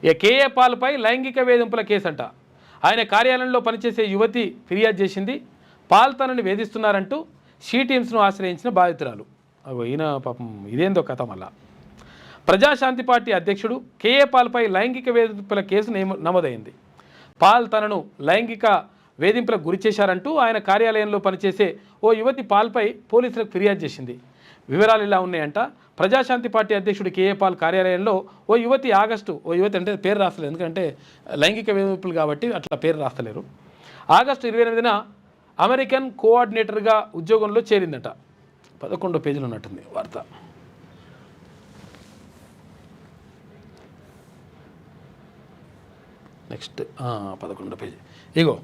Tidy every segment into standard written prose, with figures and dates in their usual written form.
ఇక కేఏ పాల్పై లైంగిక వేధింపుల కేసంట. ఆయన కార్యాలయంలో పనిచేసే యువతి ఫిర్యాదు చేసింది. పాల్ తనని వేధిస్తున్నారంటూ షీ టీమ్స్ను ఆశ్రయించిన బాధితురాలు. ఈయన పాపం ఇదేందో కథ. మళ్ళా ప్రజాశాంతి పార్టీ అధ్యక్షుడు కేఏ పాల్పై లైంగిక వేధింపుల కేసు నమోదైంది. పాల్ తనను లైంగిక వేధింపులకు గురి చేశారంటూ ఆయన కార్యాలయంలో పనిచేసే ఓ యువతి పాల్పై పోలీసులకు ఫిర్యాదు చేసింది. వివరాలు ఇలా ఉన్నాయంట. ప్రజాశాంతి పార్టీ అధ్యక్షుడు కేఏ పాల్ కార్యాలయంలో ఓ యువతి అంటే పేరు రాస్తలేదు, ఎందుకంటే లైంగిక వేధింపులు కాబట్టి అట్లా పేరు రాస్తలేరు. ఆగస్టు 28న అమెరికన్ కోఆర్డినేటర్గా ఉద్యోగంలో చేరిందట. 11 పేజీలు ఉన్నట్టుంది వార్త. Next 11 page. ఇగో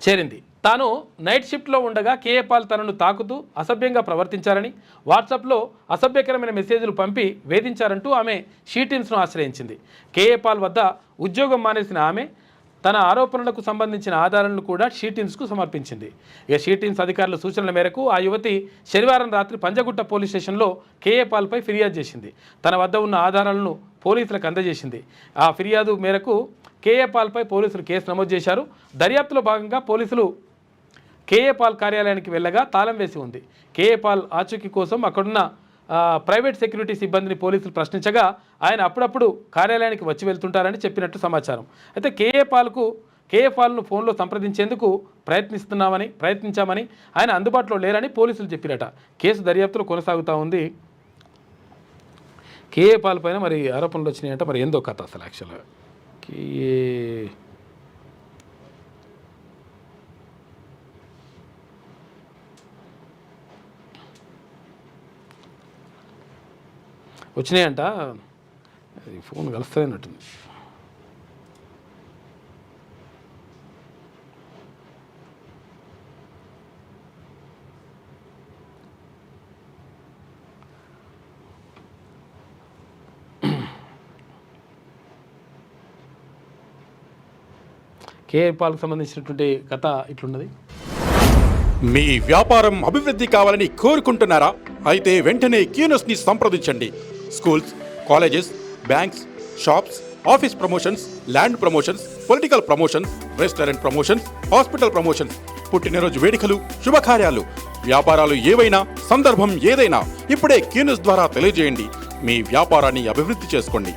చేరింది. తాను నైట్ షిఫ్ట్లో ఉండగా కేఏ పాల్ తనను తాకుతూ అసభ్యంగా ప్రవర్తించారని, వాట్సాప్లో అసభ్యకరమైన మెసేజ్లు పంపి వేధించారంటూ ఆమె షీ టీమ్స్ను ఆశ్రయించింది. కేఏ పాల్ వద్ద ఉద్యోగం మానేసిన ఆమె తన ఆరోపణలకు సంబంధించిన ఆధారాలను కూడా షీ టీమ్స్కు సమర్పించింది. ఇక షీ టీమ్స్ అధికారుల సూచనల మేరకు ఆ యువతి శనివారం రాత్రి పంజగుట్ట పోలీస్ స్టేషన్లో కేఏ పాల్పై ఫిర్యాదు చేసింది. తన వద్ద ఉన్న ఆధారాలను పోలీసులకు అందజేసింది. ఆ ఫిర్యాదు మేరకు కేఏ పాల్పై పోలీసులు కేసు నమోదు చేశారు. దర్యాప్తులో భాగంగా పోలీసులు కేఏ పాల్ కార్యాలయానికి వెళ్ళగా తాళం వేసి ఉంది. కేఏ పాల్ ఆచూకీ కోసం అక్కడున్న ప్రైవేట్ సెక్యూరిటీ సిబ్బందిని పోలీసులు ప్రశ్నించగా ఆయన అప్పుడప్పుడు కార్యాలయానికి వచ్చి వెళ్తుంటారని చెప్పినట్టు సమాచారం. అయితే కేఏ పాల్ను ఫోన్లో సంప్రదించేందుకు ప్రయత్నించామని ఆయన అందుబాటులో లేరని పోలీసులు చెప్పిరట. కేసు దర్యాప్తులో కొనసాగుతూ ఉంది. కేఏ పాల్ పైన మరి ఆరోపణలు వచ్చినాయంట. మరి ఏందో కథ అసలు యాక్చువల్గా వచ్చినాయంట. ఫోన్ కలుస్తలేనట్టుంది. కేఏ పాల్కు సంబంధించినటువంటి కథ ఇట్లున్నది. మీ వ్యాపారం అభివృద్ధి కావాలని కోరుకుంటున్నారా? అయితే వెంటనే క్యూనస్ని సంప్రదించండి. Schools, colleges, banks, shops, office promotions, land promotions, political promotions, restaurant promotions, hospital promotions, పుట్టినరోజు వేడుకలు, శుభకార్యాలు, వ్యాపారాలు ఏవైనా, సందర్భం ఏదైనా ఇప్పుడే క్యూనస్ ద్వారా తెలియజేయండి. మీ వ్యాపారాన్ని అభివృద్ధి చేసుకోండి.